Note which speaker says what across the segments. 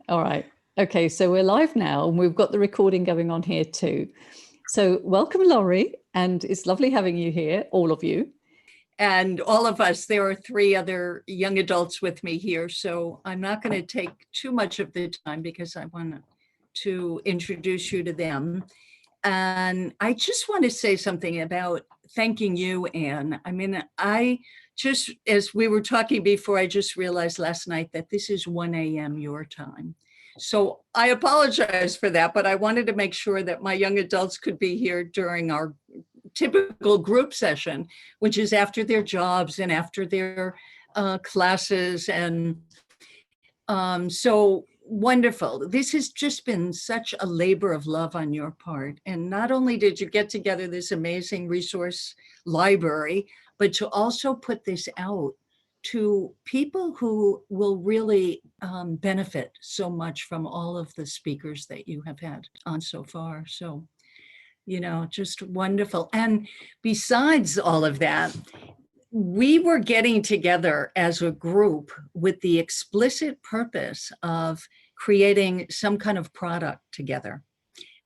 Speaker 1: All right. Okay, so we're live now and we've got the recording going on here too. So welcome, Laurie, and it's lovely having you here, all of you.
Speaker 2: And all of us, there are 3 other young adults with me here, so I'm not going to take too much of the time because I want to introduce you to them. And I just want to say something about thanking you, Anne. I mean, as we were talking before, I just realized last night that this is 1 a.m. your time. So I apologize for that, but I wanted to make sure that my young adults could be here during our typical group session, which is after their jobs and after their classes. And so wonderful. This has just been such a labor of love on your part. And not only did you get together this amazing resource library, but to also put this out to people who will really benefit so much from all of the speakers that you have had on so far. So, you know, just wonderful. And besides all of that, we were getting together as a group with the explicit purpose of creating some kind of product together,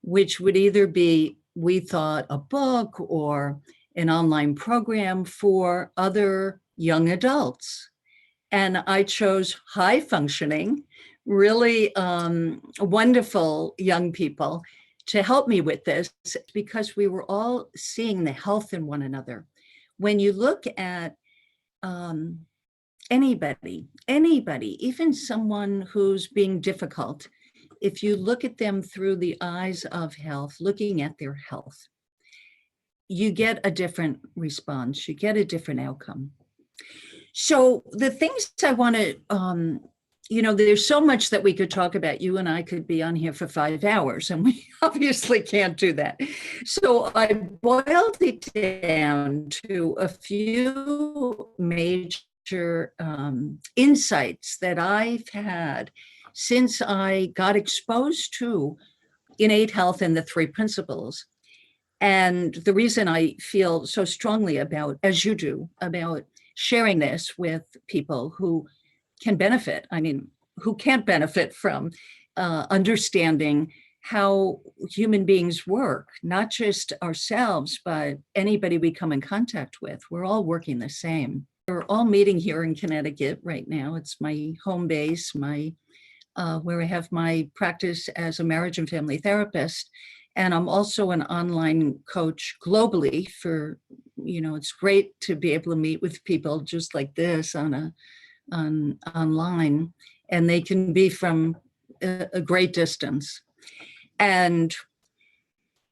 Speaker 2: which would either be, we thought, a book or an online program for other young adults. And I chose high functioning, really wonderful young people to help me with this, because we were all seeing the health in one another. When you look at anybody, even someone who's being difficult, if you look at them through the eyes of health, looking at their health, you get a different response, you get a different outcome. So the things I want to, you know, there's so much that we could talk about. You and I could be on here for 5 hours, and we obviously can't do that. So I boiled it down to a few major insights that I've had since I got exposed to innate health and the 3 principles. And the reason I feel so strongly about, as you do, about sharing this with people who can benefit, I mean, who can't benefit from understanding how human beings work, not just ourselves, but anybody we come in contact with. We're all working the same. We're all meeting here in Connecticut right now. It's my home base, where I have my practice as a marriage and family therapist. And I'm also an online coach globally for, you know, it's great to be able to meet with people just like this online, and they can be from a great distance. And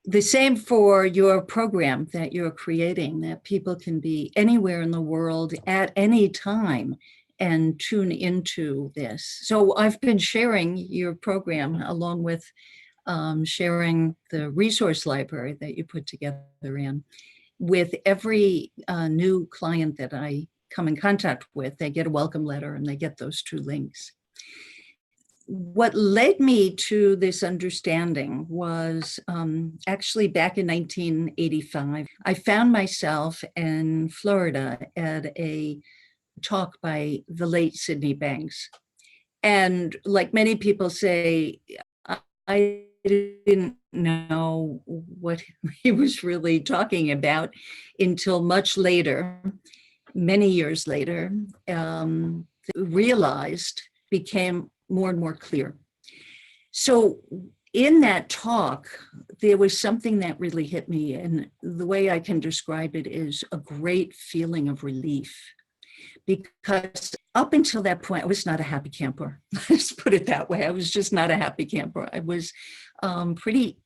Speaker 2: the same for your program that you're creating, that people can be anywhere in the world at any time and tune into this. So I've been sharing your program along with sharing the resource library that you put together, Anne, with every new client that I come in contact with. They get a welcome letter and they get those 2 links. What led me to this understanding was actually back in 1985. I found myself in Florida at a talk by the late Sydney Banks. And like many people say, I didn't know what he was really talking about until much later, many years later, became more and more clear. So in that talk, there was something that really hit me, and the way I can describe it is a great feeling of relief. Because up until that point, I was not a happy camper. Let's put it that way. I was just not a happy camper. I was pretty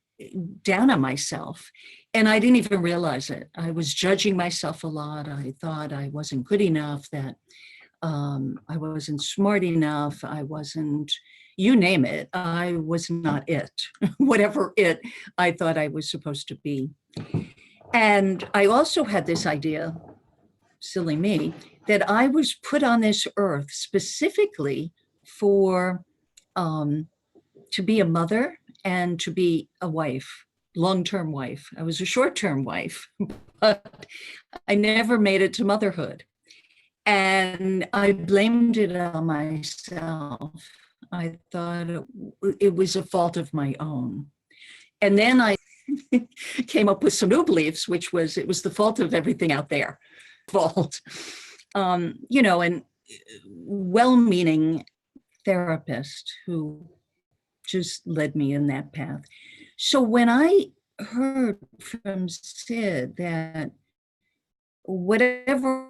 Speaker 2: down on myself, and I didn't even realize it. I was judging myself a lot. I thought I wasn't good enough, that I wasn't smart enough. I wasn't, you name it. I was not it, whatever it I thought I was supposed to be. And I also had this idea, silly me, that I was put on this earth specifically for to be a mother and to be a wife, long-term wife. I was a short-term wife, but I never made it to motherhood. And I blamed it on myself. I thought it was a fault of my own. And then I came up with some new beliefs, which was it was the fault of everything out there. Fault. And well-meaning therapist who just led me in that path. So when I heard from Sid that whatever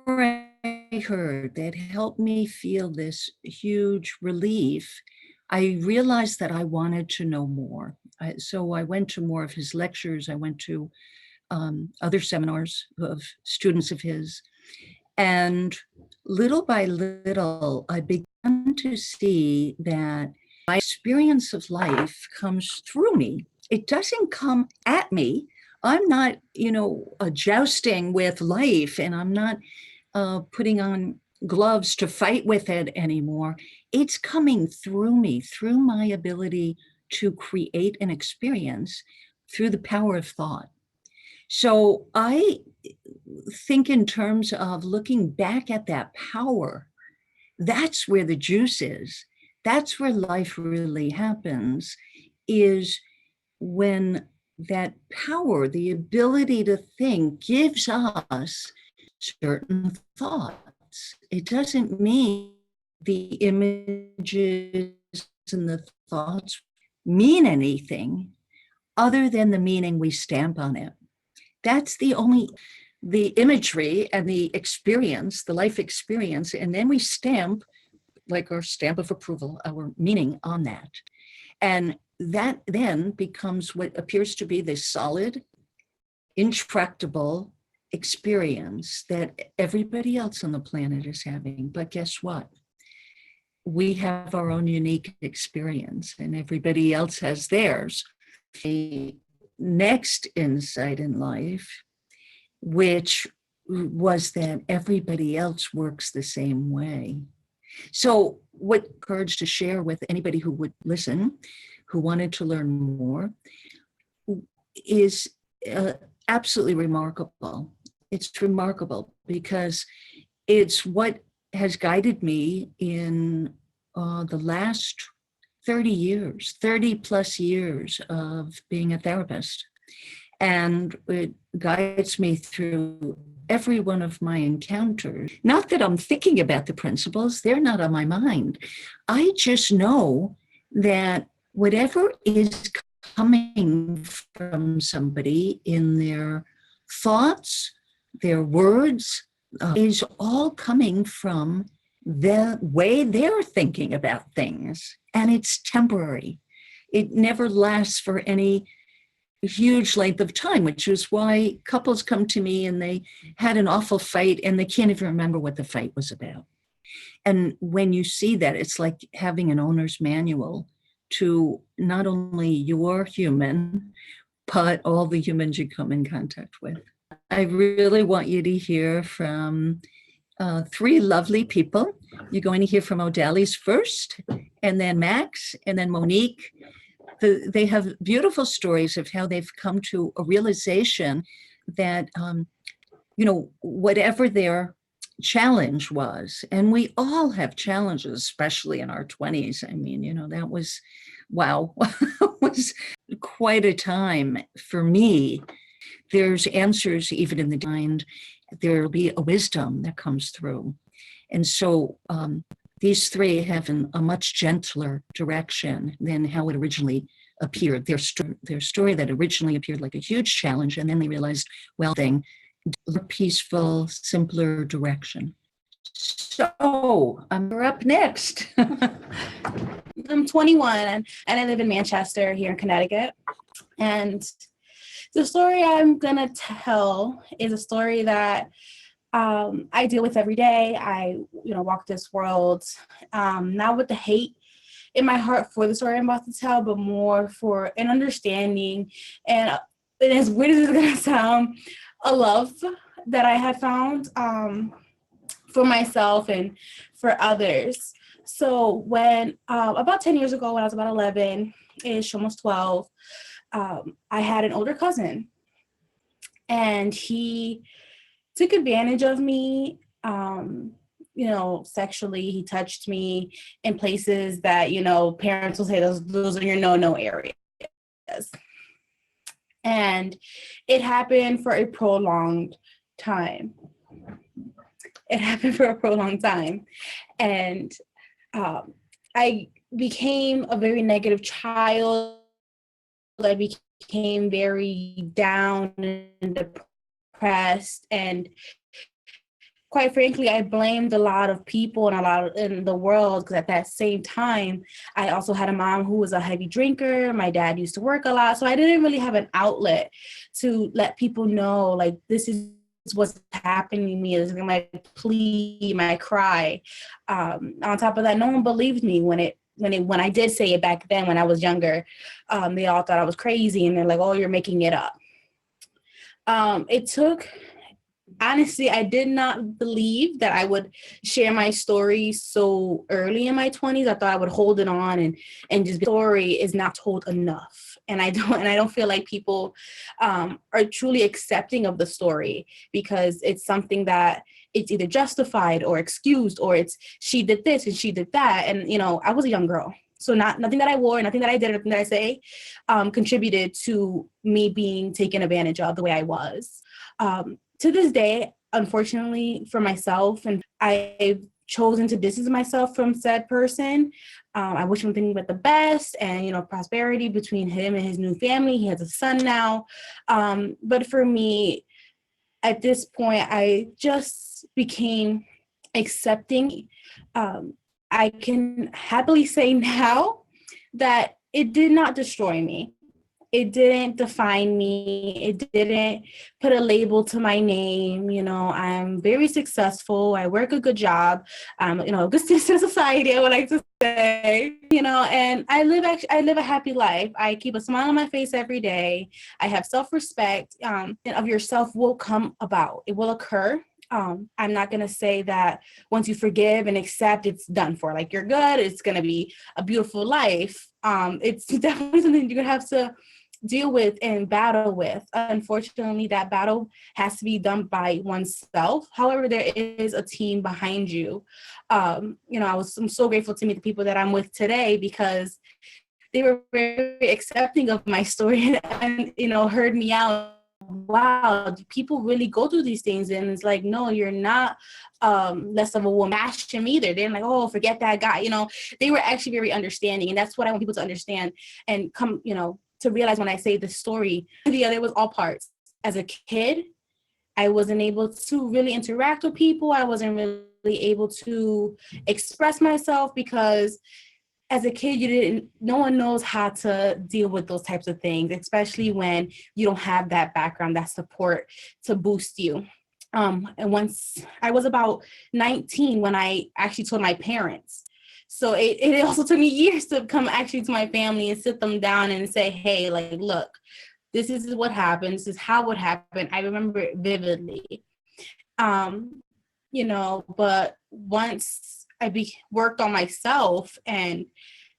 Speaker 2: I heard that helped me feel this huge relief, I realized that I wanted to know more. So I went to more of his lectures. I went to other seminars of students of his. And little by little, I began to see that my experience of life comes through me. It doesn't come at me. I'm not, jousting with life, and I'm not putting on gloves to fight with it anymore. It's coming through me, through my ability to create an experience through the power of thought. So I think in terms of looking back at that power, that's where the juice is. That's where life really happens, is when that power, the ability to think, gives us certain thoughts. It doesn't mean the images and the thoughts mean anything other than the meaning we stamp on it. That's the imagery and the experience, the life experience, and then we stamp, like our stamp of approval, our meaning on that. And that then becomes what appears to be this solid, intractable experience that everybody else on the planet is having. But guess what? We have our own unique experience, and everybody else has theirs. The next insight in life, which was that everybody else works the same way. So what courage to share with anybody who would listen, who wanted to learn more, is absolutely remarkable. It's remarkable because it's what has guided me in the last 30 plus years of being a therapist. And it guides me through every one of my encounters. Not that I'm thinking about the principles, they're not on my mind. I just know that whatever is coming from somebody in their thoughts, their words, is all coming from the way they're thinking about things. And it's temporary. It never lasts for any huge length of time, which is why couples come to me and they had an awful fight and they can't even remember what the fight was about. And when you see that, it's like having an owner's manual to not only your human, but all the humans you come in contact with. I really want you to hear from three lovely people. You're going to hear from O'Dallys first, and then Max, and then Monique. They have beautiful stories of how they've come to a realization that, whatever their challenge was, and we all have challenges, especially in our 20s. I mean, that was, wow, was quite a time for me. There's answers even in the mind. There'll be a wisdom that comes through. And so these three have a much gentler direction than how it originally appeared. Their story that originally appeared like a huge challenge, and then they realized, well, a peaceful, simpler direction. So we're up next.
Speaker 3: I'm 21 and I live in Manchester here in Connecticut. And the story I'm gonna tell is a story that I deal with every day. I, walk this world, not with the hate in my heart for the story I'm about to tell, but more for an understanding and as weird as it's gonna sound, a love that I had found for myself and for others. So when about 10 years ago, when I was about 11-ish, almost 12, I had an older cousin, and he took advantage of me sexually. He touched me in places that, parents will say those are your no areas. And it happened for a prolonged time. And I became a very negative child. I became very down and depressed, and quite frankly, I blamed a lot of people and a lot in the world, because at that same time, I also had a mom who was a heavy drinker. My dad used to work a lot, so I didn't really have an outlet to let people know, like, this is what's happening to me. This is my plea, my cry. On top of that, no one believed me when I did say it back then when I was younger. They all thought I was crazy, and they're like, "Oh, you're making it up." Honestly, I did not believe that I would share my story so early in my 20s. I thought I would hold it on and just, story is not told enough. And I don't feel like people are truly accepting of the story, because it's something that it's either justified or excused, or it's she did this and she did that. And, I was a young girl. So nothing that I wore, nothing that I did, nothing that I say contributed to me being taken advantage of the way I was. To this day, unfortunately for myself, and I've chosen to distance myself from said person. I wish him nothing but the best and, prosperity between him and his new family. He has a son now. But for me, at this point, I just became accepting. I can happily say now that it did not destroy me. It didn't define me. It didn't put a label to my name. I'm very successful. I work a good job. A good citizen of society, I would like to say, and I live a happy life. I keep a smile on my face every day. I have self-respect, and of yourself will come about. It will occur. I'm not going to say that once you forgive and accept, it's done for. Like, you're good. It's going to be a beautiful life. It's definitely something you're going to have to deal with and battle with. Unfortunately, that battle has to be done by oneself. However, there is a team behind you. I'm so grateful to meet the people that I'm with today, because they were very accepting of my story and, heard me out. Wow, people really go through these things. And it's like, no, you're not less of a woman. Bash him either. They're like, oh, forget that guy. They were actually very understanding. And that's what I want people to understand and come, to realize when I say this story. There was all parts. As a kid, I wasn't able to really interact with people. I wasn't really able to express myself, because as a kid, no one knows how to deal with those types of things, especially when you don't have that background, that support to boost you. And once I was about 19 when I actually told my parents. So it also took me years to come actually to my family and sit them down and say, hey, like, look, this is what happened. This is how it happened. I remember it vividly. But once I worked on myself and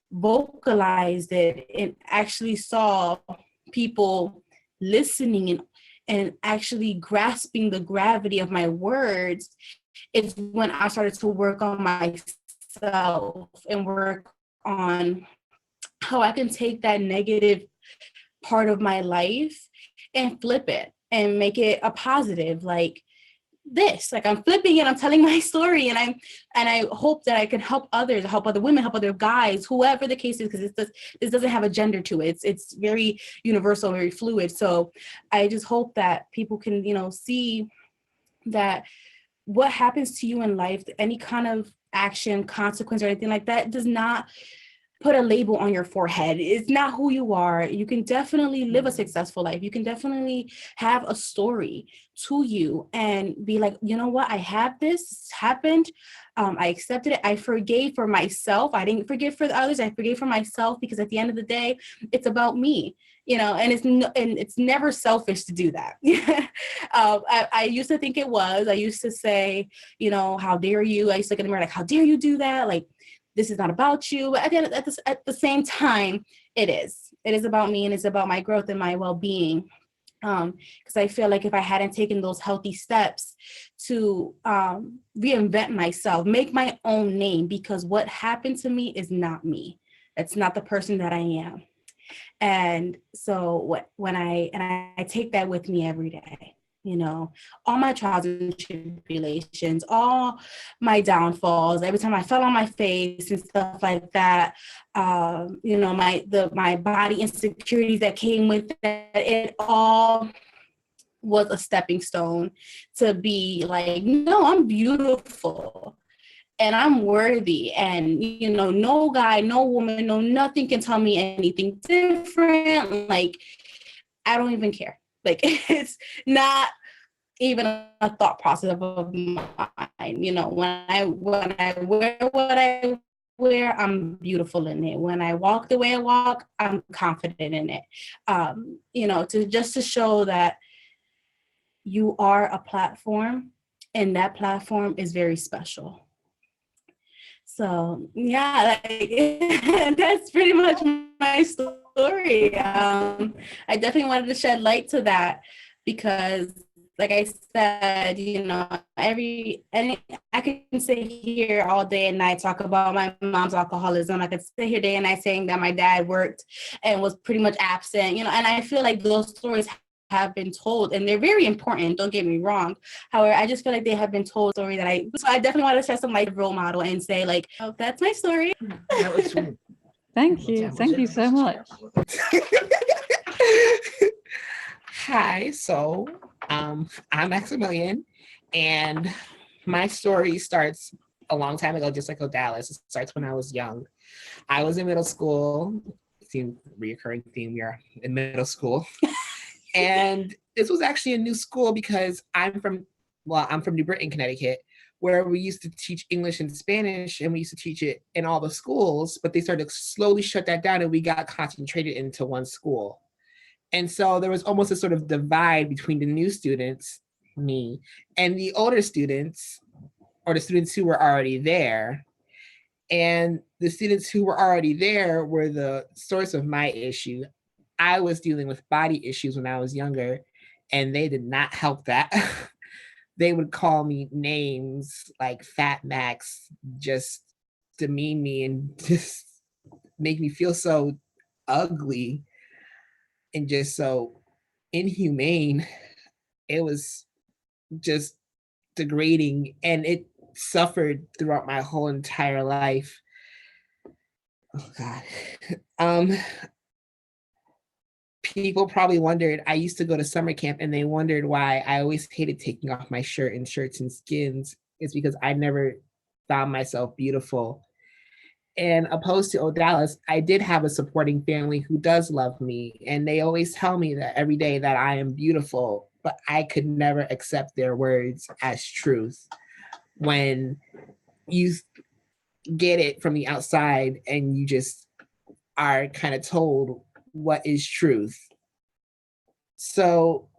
Speaker 3: vocalized it and actually saw people listening and actually grasping the gravity of my words, it's when I started to work on myself and work on how I can take that negative part of my life and flip it and make it a positive. Like I'm flipping it, I'm telling my story, and I hope that I can help others, help other women, help other guys, whoever the case is, because this doesn't have a gender to it. It's very universal, very fluid. So I just hope that people can, see that what happens to you in life, any kind of action, consequence, or anything like that, does not put a label on your forehead. It's not who you are. You can definitely live a successful life. You can definitely have a story to you and be like, you know what? I have this happened. I accepted it. I forgave for myself. I didn't forgive for the others. I forgave for myself, because at the end of the day, it's about me. And it's never selfish to do that. I used to think it was. I used to say, how dare you? I used to look in the mirror like, how dare you do that? Like, this is not about you. But at the same time, it is. It is about me, and it's about my growth and my well-being. Because I feel like if I hadn't taken those healthy steps to reinvent myself, make my own name, because what happened to me is not me. It's not the person that I am. And so when I take that with me every day, you know, all my trials and tribulations, all my downfalls, every time I fell on my face and stuff like that, you know, my body insecurities that came with that, it all was a stepping stone to be like, no, I'm beautiful and I'm worthy. And, you know, no guy, no woman, no nothing can tell me anything different. Like, I don't even care. Like, it's not even a thought process of mine. You know, when I wear what I wear, I'm beautiful in it. When I walk the way I walk, I'm confident in it. You know, to show that you are a platform, and that platform is very special. So yeah, like, that's pretty much my story. I definitely wanted to shed light to that because, like I said, you know, I can sit here all day and night talk about my mom's alcoholism. I could sit here day and night saying that my dad worked and was pretty much absent, you know, and I feel like those stories have been told and they're very important, don't get me wrong. However, I just feel like they have been told a story so I definitely want to share some like role model and say like, oh, that's my story.
Speaker 4: That was sweet.
Speaker 1: Thank you. Thank you so much.
Speaker 4: Hi, so I'm Maximilian, and my story starts a long time ago, just like Odalis. It starts when I was young. I was in middle school. Seems reoccurring theme, we are in middle school. And this was actually a new school because I'm from New Britain, Connecticut, where we used to teach English and Spanish, and we used to teach it in all the schools, but they started to slowly shut that down and we got concentrated into one school. And so there was almost a sort of divide between the new students, me, and the older students, or the students who were already there. And the students who were already there were the source of my issue. I was dealing with body issues when I was younger, and they did not help that. They would call me names like Fat Max, just demean me and just make me feel so ugly and just so inhumane. It was just degrading, and it suffered throughout my whole entire life. Oh God. People probably wondered, I used to go to summer camp and they wondered why I always hated taking off my shirt and shirts and skins. It's because I never found myself beautiful. And opposed to Odalis, I did have a supporting family who does love me. And they always tell me that every day that I am beautiful, but I could never accept their words as truth. When you get it from the outside and you just are kind of told what is truth. So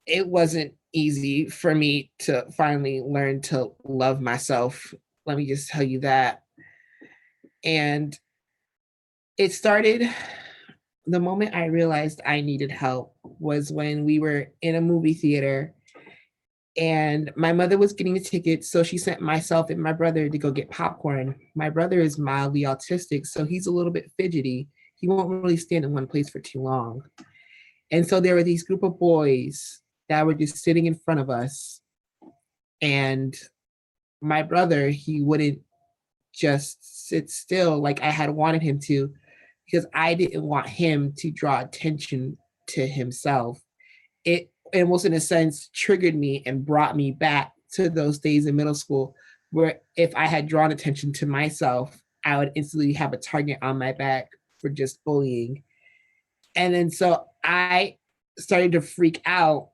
Speaker 4: it wasn't easy for me to finally learn to love myself. Let me just tell you that. And it started, the moment I realized I needed help was when we were in a movie theater and my mother was getting the tickets. So she sent myself and my brother to go get popcorn. My brother is mildly autistic, so he's a little bit fidgety. He won't really stand in one place for too long. And so there were these group of boys that were just sitting in front of us. And my brother, he wouldn't just sit still like I had wanted him to, because I didn't want him to draw attention to himself. It almost in a sense triggered me and brought me back to those days in middle school where if I had drawn attention to myself, I would instantly have a target on my back for just bullying. And then so I started to freak out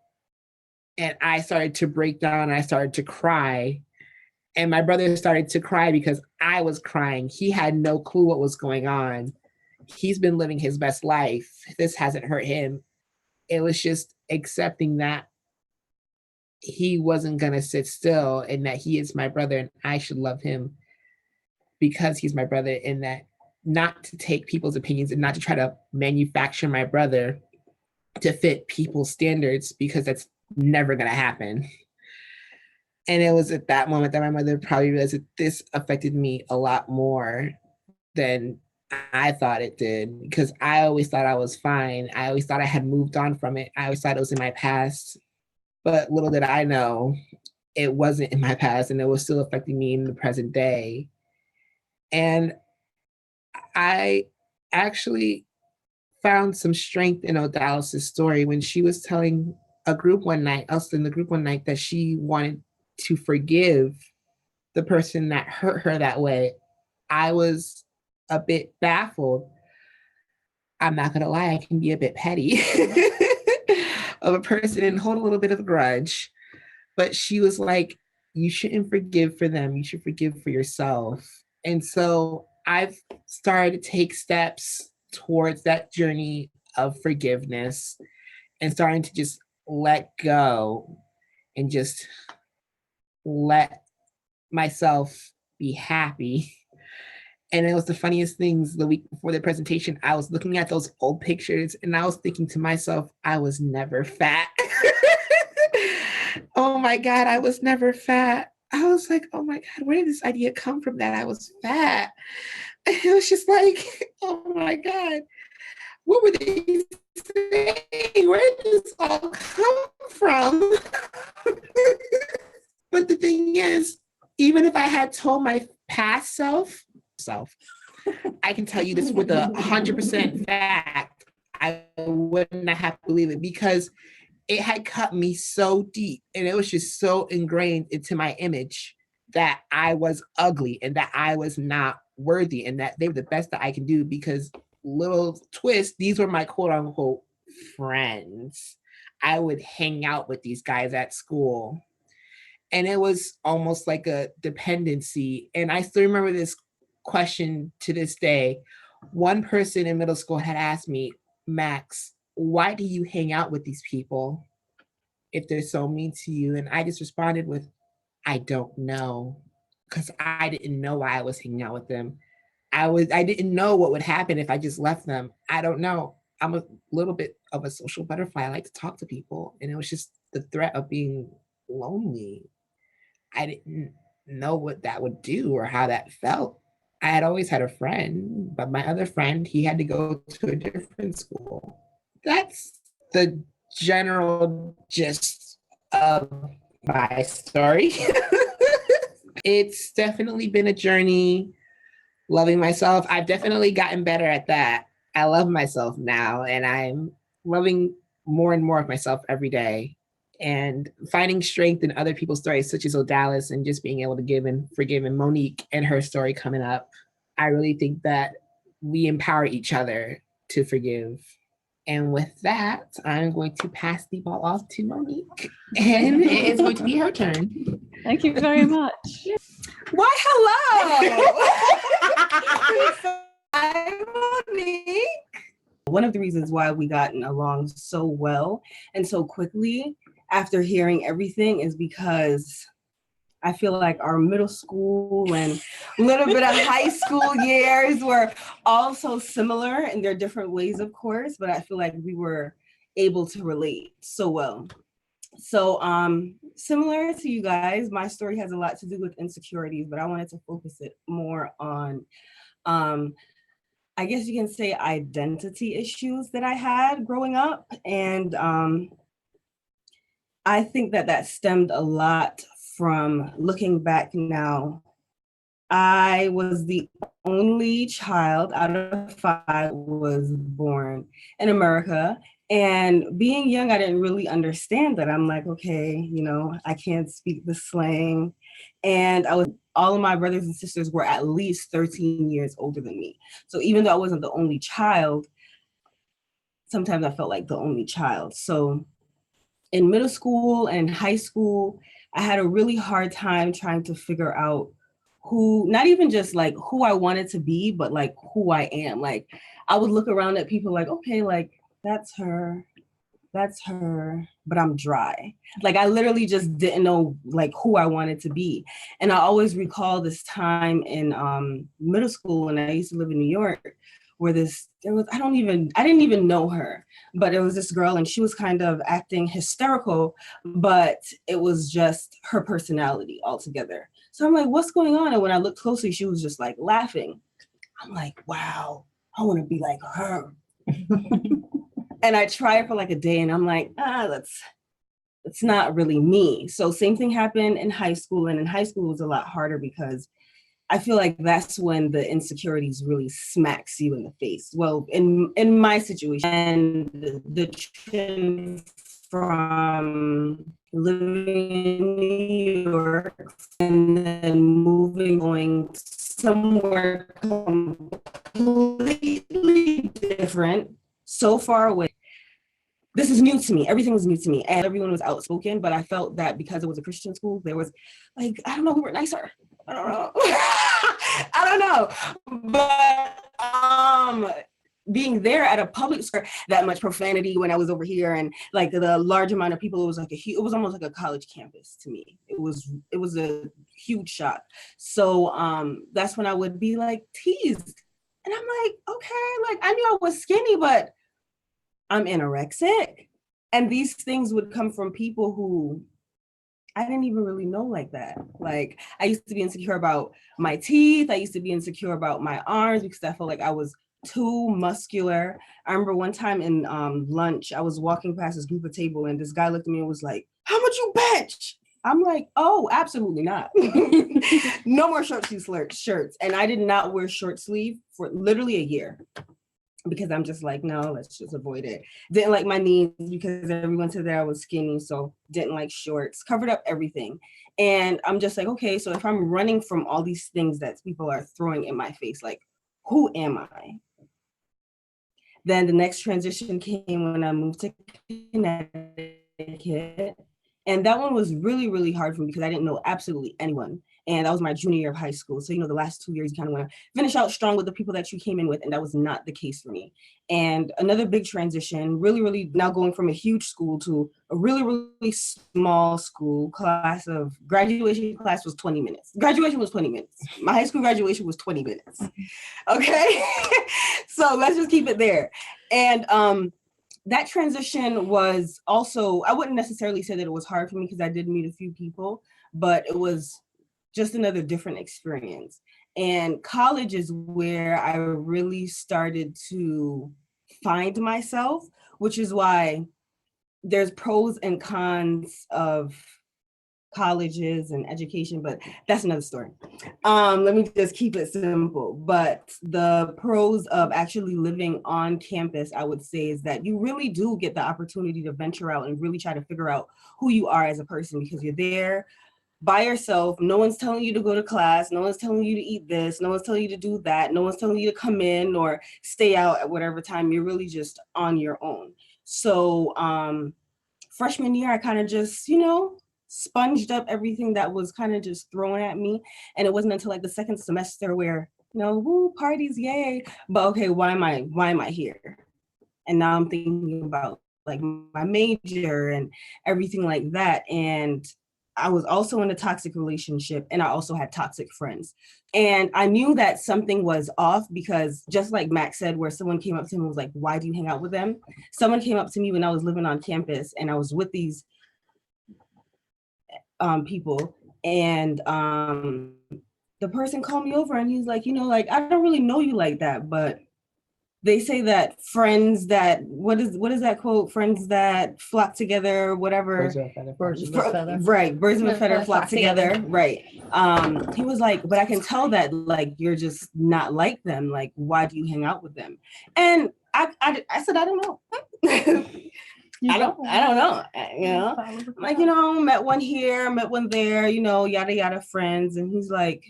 Speaker 4: and I started to break down. I started to cry. And my brother started to cry because I was crying. He had no clue what was going on. He's been living his best life. This hasn't hurt him. It was just accepting that he wasn't going to sit still and that he is my brother and I should love him because he's my brother, and that not to take people's opinions and not to try to manufacture my brother, to fit people's standards because that's never going to happen. And it was at that moment that my mother probably realized that this affected me a lot more than I thought it did, because I always thought I was fine. I always thought I had moved on from it. I always thought it was in my past. But little did I know, it wasn't in my past, and it was still affecting me in the present day. And I actually found some strength in Odalis' story when she was telling a group one night, us in the group one night, that she wanted to forgive the person that hurt her that way. I was a bit baffled. I'm not gonna lie, I can be a bit petty of a person and hold a little bit of a grudge. But she was like, you shouldn't forgive for them, you should forgive for yourself. And so I've started to take steps towards that journey of forgiveness and starting to just let go and just let myself be happy. And it was the funniest things. The week before the presentation, I was looking at those old pictures and I was thinking to myself, I was never fat. Oh my God, I was never fat. I was like, oh my God, where did this idea come from that I was fat? And it was just like, oh my God, what were they saying? Where did this all come from? But the thing is, even if I had told my past self, I can tell you this with 100% fact, I would not have to believe it, because it had cut me so deep and it was just so ingrained into my image that I was ugly and that I was not worthy and that they were the best that I can do, because little twist, these were my quote unquote friends. I would hang out with these guys at school and it was almost like a dependency. And I still remember this question to this day. One person in middle school had asked me, Max, why do you hang out with these people if they're so mean to you? And I just responded with, I don't know, because I didn't know why I was hanging out with them. I didn't know what would happen if I just left them. I don't know. I'm a little bit of a social butterfly. I like to talk to people. And it was just the threat of being lonely. I didn't know what that would do or how that felt. I had always had a friend, but my other friend, he had to go to a different school. That's the general gist of my story. It's definitely been a journey, loving myself. I've definitely gotten better at that. I love myself now, and I'm loving more and more of myself every day, and finding strength in other people's stories, such as Odalis, and just being able to give and forgive, and Monique and her story coming up. I really think that we empower each other to forgive. And with that, I'm going to pass the ball off to Monique, and it's going to be her turn.
Speaker 1: Thank you very much.
Speaker 5: Why, hello. I'm Monique. One of the reasons why we gotten along so well and so quickly after hearing everything is because I feel like our middle school and a little bit of high school years were all so similar in their different ways, of course, but I feel like we were able to relate so well. So similar to you guys, my story has a lot to do with insecurities, but I wanted to focus it more on, I guess you can say, identity issues that I had growing up. And I think that stemmed a lot from looking back now. I was the only child out of 5 was born in America. And being young, I didn't really understand that. I'm like, okay, I can't speak the slang. And all of my brothers and sisters were at least 13 years older than me. So even though I wasn't the only child, sometimes I felt like the only child. So in middle school and high school, I had a really hard time trying to figure out not even just like who I wanted to be, but like who I am. Like I would look around at people like, okay, like that's her, but I'm dry. Like I literally just didn't know like who I wanted to be. And I always recall this time in middle school when I used to live in New York, where I didn't even know her, but it was this girl and she was kind of acting hysterical, but it was just her personality altogether. So I'm like, what's going on? And when I looked closely, she was just like laughing. I'm like, wow, I want to be like her. And I tried for like a day and I'm like, it's not really me. So same thing happened in high school. And in high school it was a lot harder because I feel like that's when the insecurities really smacks you in the face. Well, in my situation, and the trend from living in New York and then going somewhere completely different, so far away. This is new to me. Everything was new to me. And everyone was outspoken, but I felt that because it was a Christian school, there was like, I don't know, who were nicer. I don't know. I don't know. But being there at a public school, that much profanity when I was over here, and like the large amount of people, it was like it was almost like a college campus to me. It was a huge shock. So that's when I would be like teased. And I'm like, okay, like I knew I was skinny, but I'm anorexic. And these things would come from people who I didn't even really know like that. Like I used to be insecure about my teeth. I used to be insecure about my arms because I felt like I was too muscular. I remember one time in lunch, I was walking past this group of table and this guy looked at me and was like, how much you bench? I'm like, oh, absolutely not. No more short sleeve shirts. And I did not wear short sleeve for literally a year, because I'm just like, no, let's just avoid it. Didn't like my knees because everyone said that I was skinny, so didn't like shorts, covered up everything. And I'm just like, okay, so if I'm running from all these things that people are throwing in my face, like, who am I? Then the next transition came when I moved to Connecticut. And that one was really, really hard for me because I didn't know absolutely anyone. And that was my junior year of high school. So, the last 2 years, you kind of want to finish out strong with the people that you came in with. And that was not the case for me. And another big transition, really, really now going from a huge school to a really, really small school. Graduation class was 20 minutes. Graduation was 20 minutes. My high school graduation was 20 minutes. Okay. So let's just keep it there. And that transition was also, I wouldn't necessarily say that it was hard for me because I did meet a few people, but it was just another different experience. And college is where I really started to find myself, which is why there's pros and cons of colleges and education, but that's another story. Let me just keep it simple. But the pros of actually living on campus, I would say, is that you really do get the opportunity to venture out and really try to figure out who you are as a person, because you're there by yourself. No one's telling you to go to class. No one's telling you to eat this. No one's telling you to do that. No one's telling you to come in or stay out at whatever time. You're really just on your own. So freshman year, I kind of just, sponged up everything that was kind of just thrown at me. And it wasn't until like the second semester where, woo, parties, yay. But okay, why am I here? And now I'm thinking about like my major and everything like that. And I was also in a toxic relationship, and I also had toxic friends. And I knew that something was off because, just like Max said, where someone came up to him and was like, why do you hang out with them? Someone came up to me when I was living on campus and I was with these people, and the person called me over and he was like, I don't really know you like that, but they say that friends that, what is that quote? Friends that flock together, whatever. Birds of a feather. Right, birds of a feather flock together. Right. He was like, but I can tell that like you're just not like them. Like, why do you hang out with them? And I said, I don't know. I don't know. I'm like, met one here, met one there, yada yada friends. And he's like,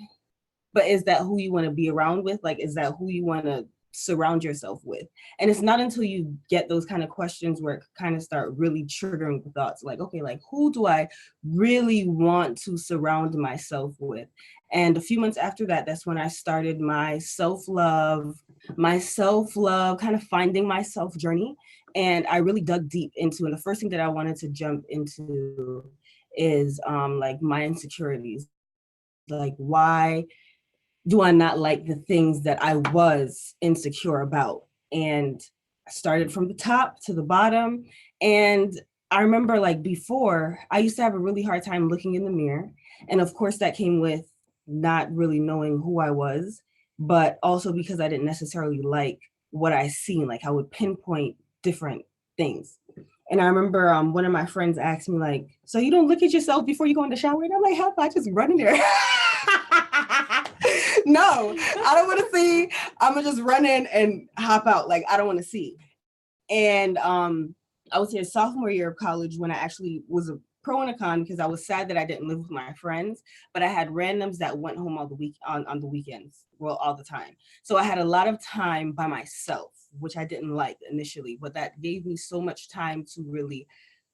Speaker 5: but is that who you want to be around with? Like, is that who you want to surround yourself with? And it's not until you get those kind of questions where it kind of start really triggering the thoughts, like, okay, like who do I really want to surround myself with? And a few months after that, that's when I started my self-love, kind of finding myself journey. And I really dug deep into, and the first thing that I wanted to jump into is like my insecurities. Like, why do I not like the things that I was insecure about? And I started from the top to the bottom. And I remember like before, I used to have a really hard time looking in the mirror. And of course, that came with not really knowing who I was, but also because I didn't necessarily like what I seen. Like I would pinpoint different things. And I remember one of my friends asked me like, so you don't look at yourself before you go in the shower? And I'm like, how about I just run in there? No, I don't want to see. I'm gonna just run in and hop out. Like I don't want to see. And I was here sophomore year of college when I actually was a pro and a con because I was sad that I didn't live with my friends, but I had randoms that went home all the week on the weekends, well, all the time. So I had a lot of time by myself, which I didn't like initially, but that gave me so much time to really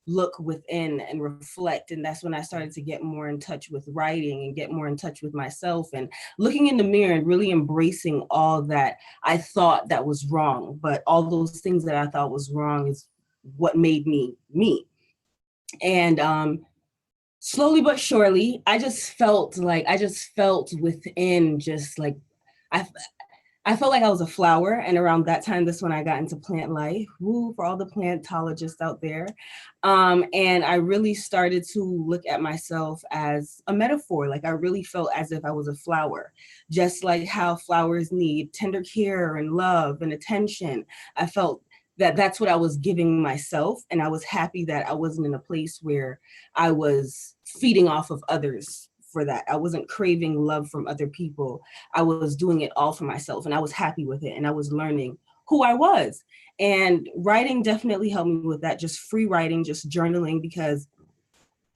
Speaker 5: look within and reflect. And that's when I started to get more in touch with writing and get more in touch with myself and looking in the mirror and really embracing all that I thought that was wrong. But all those things that I thought was wrong is what made me me. And slowly but surely, I just felt within just like, I felt like I was a flower. And around that time, that's when I got into plant life. Woo, for all the plantologists out there. And I really started to look at myself as a metaphor. Like I really felt as if I was a flower, just like how flowers need tender care and love and attention. I felt that that's what I was giving myself. And I was happy that I wasn't in a place where I was feeding off of others for that. I wasn't craving love from other people. I was doing it all for myself and I was happy with it. And I was learning who I was. And writing definitely helped me with that, just free writing, just journaling, because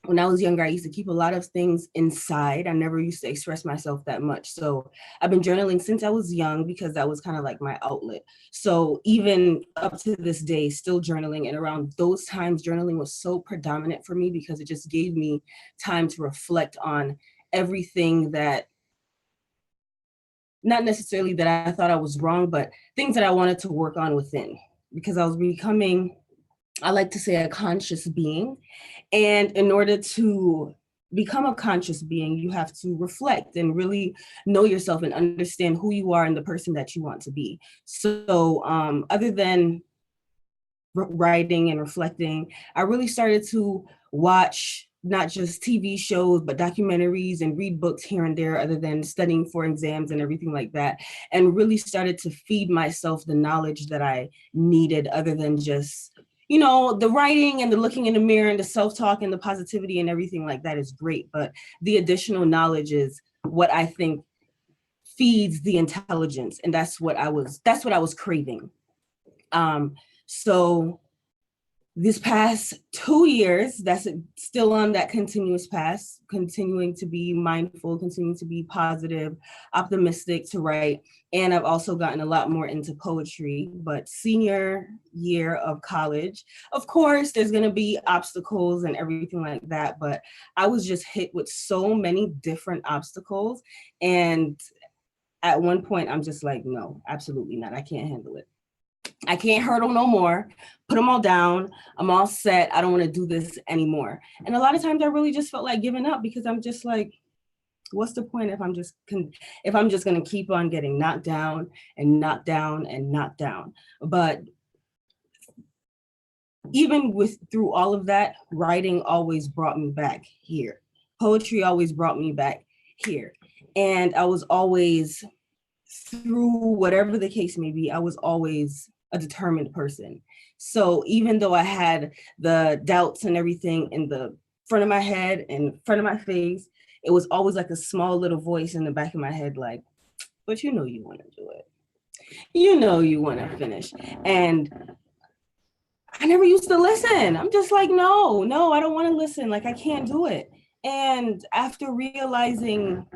Speaker 5: when I was younger, I used to keep a lot of things inside. I never used to express myself that much. So I've been journaling since I was young because that was kind of like my outlet. So even up to this day, still journaling. And around those times, journaling was so predominant for me because it just gave me time to reflect on everything that, not necessarily that I thought I was wrong, but things that I wanted to work on within, because I was becoming, I like to say, a conscious being. And in order to become a conscious being, you have to reflect and really know yourself and understand who you are and the person that you want to be. So other than writing and reflecting, I really started to watch not just TV shows, but documentaries and read books here and there, other than studying for exams and everything like that, and really started to feed myself the knowledge that I needed, other than just, you know, the writing and the looking in the mirror and the self-talk and the positivity and everything like that is great. But the additional knowledge is what I think feeds the intelligence. And that's what I was craving. So this past 2 years, that's still on that continuous path, continuing to be mindful, continuing to be positive, optimistic, to write. And I've also gotten a lot more into poetry. But senior year of college, of course, there's going to be obstacles and everything like that. But I was just hit with so many different obstacles. And at one point, I'm just like, no, absolutely not. I can't handle it. I can't hurdle no more, put them all down. I'm all set. I don't want to do this anymore. And a lot of times I really just felt like giving up, because I'm just like, what's the point if I'm just going to keep on getting knocked down and knocked down and knocked down? But even through all of that, writing always brought me back here. Poetry always brought me back here. And I was always, through whatever the case may be, I was always a determined person. So even though I had the doubts and everything in the front of my head and front of my face, it was always like a small little voice in the back of my head, like, but you know you want to do it. You know you want to finish. And I never used to listen. I'm just like, no, I don't want to listen. Like, I can't do it. And after realizing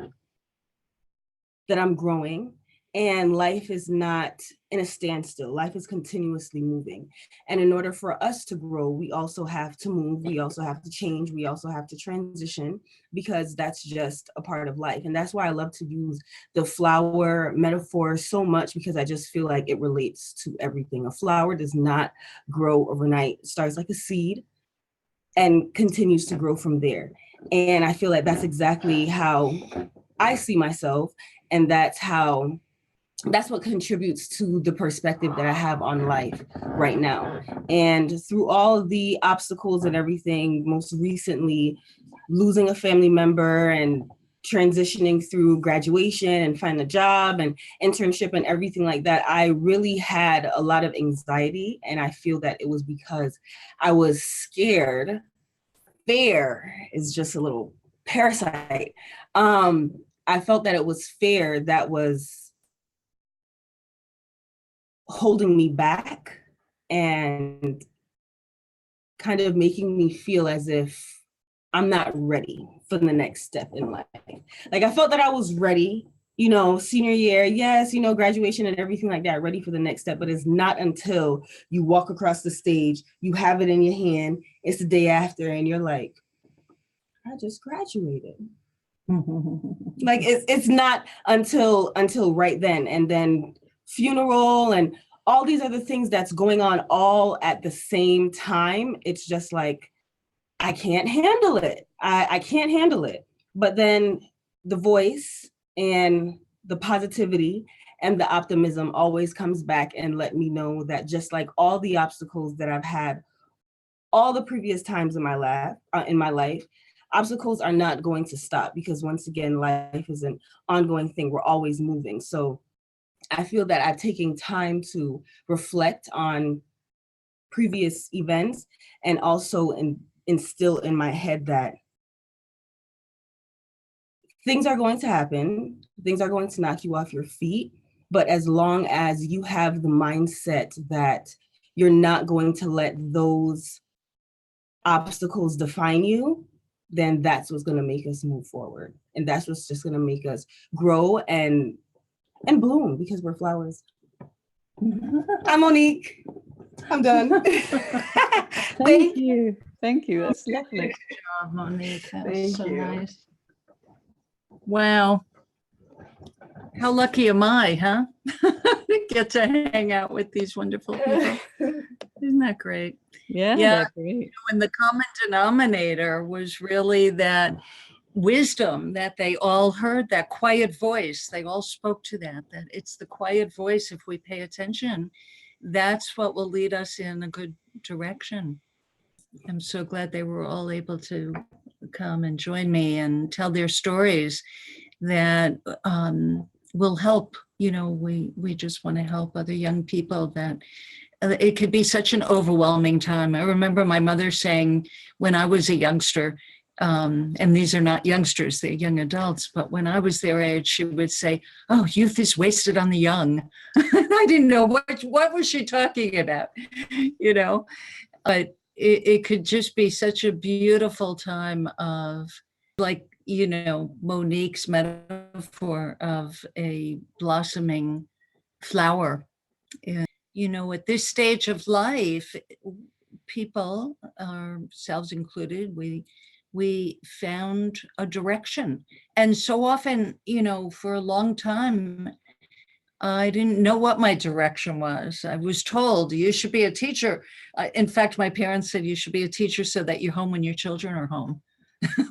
Speaker 5: that I'm growing, and life is not in a standstill. Life is continuously moving. And in order for us to grow, we also have to move. We also have to change. We also have to transition, because that's just a part of life. And that's why I love to use the flower metaphor so much, because I just feel like it relates to everything. A flower does not grow overnight. It starts like a seed and continues to grow from there. And I feel like that's exactly how I see myself. And that's what contributes to the perspective that I have on life right now. And through all of the obstacles and everything, most recently losing a family member and transitioning through graduation and finding a job and internship and everything like that, I really had a lot of anxiety. And I feel that it was because I was scared. Fear is just a little parasite. I felt that it was fear that was holding me back and kind of making me feel as if I'm not ready for the next step in life. Like I felt that I was ready, senior year, yes, graduation and everything like that, ready for the next step. But it's not until you walk across the stage, you have it in your hand, it's the day after, and you're like, I just graduated. Like it's not until right then, and then funeral and all these other things that's going on all at the same time. It's just like, I can't handle it. I can't handle it. But then the voice and the positivity and the optimism always comes back and let me know that just like all the obstacles that I've had all the previous times in my life, obstacles are not going to stop, because once again, life is an ongoing thing. We're always moving. So I feel that I've taken time to reflect on previous events and also instill in my head that things are going to happen. Things are going to knock you off your feet. But as long as you have the mindset that you're not going to let those obstacles define you, then that's what's going to make us move forward. And that's what's just going to make us grow and bloom, because we're flowers. I'm Monique. I'm done.
Speaker 1: Thank you. Thank you. That's lovely.
Speaker 2: Good job, Monique. That was
Speaker 5: Thank
Speaker 2: so
Speaker 5: you.
Speaker 2: nice. Wow. How lucky am I, huh? Get to hang out with these wonderful people. Isn't that great?
Speaker 1: Yeah,
Speaker 2: Yeah.
Speaker 1: they're great.
Speaker 2: And the common denominator was really that wisdom that they all heard, that quiet voice. They all spoke to that it's the quiet voice. If we pay attention, that's what will lead us in a good direction. I'm so glad they were all able to come and join me and tell their stories that will help. We just want to help other young people. That it could be such an overwhelming time. I remember my mother saying when I was a youngster, and these are not youngsters, they're young adults, but when I was their age, she would say, oh, youth is wasted on the young. I didn't know what was she talking about, but it could just be such a beautiful time of, like, Monique's metaphor of a blossoming flower. And, at this stage of life, people, ourselves included, we found a direction. And so often, for a long time, I didn't know what my direction was. I was told you should be a teacher. In fact, my parents said you should be a teacher so that you're home when your children are home.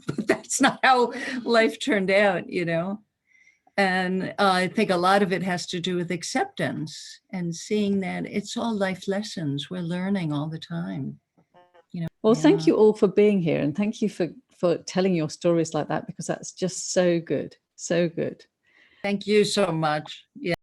Speaker 2: But that's not how life turned out, And I think a lot of it has to do with acceptance and seeing that it's all life lessons. We're learning all the time.
Speaker 1: Well, thank you all for being here, and thank you for telling your stories like that, because that's just so good. So good.
Speaker 2: Thank you so much. Yeah.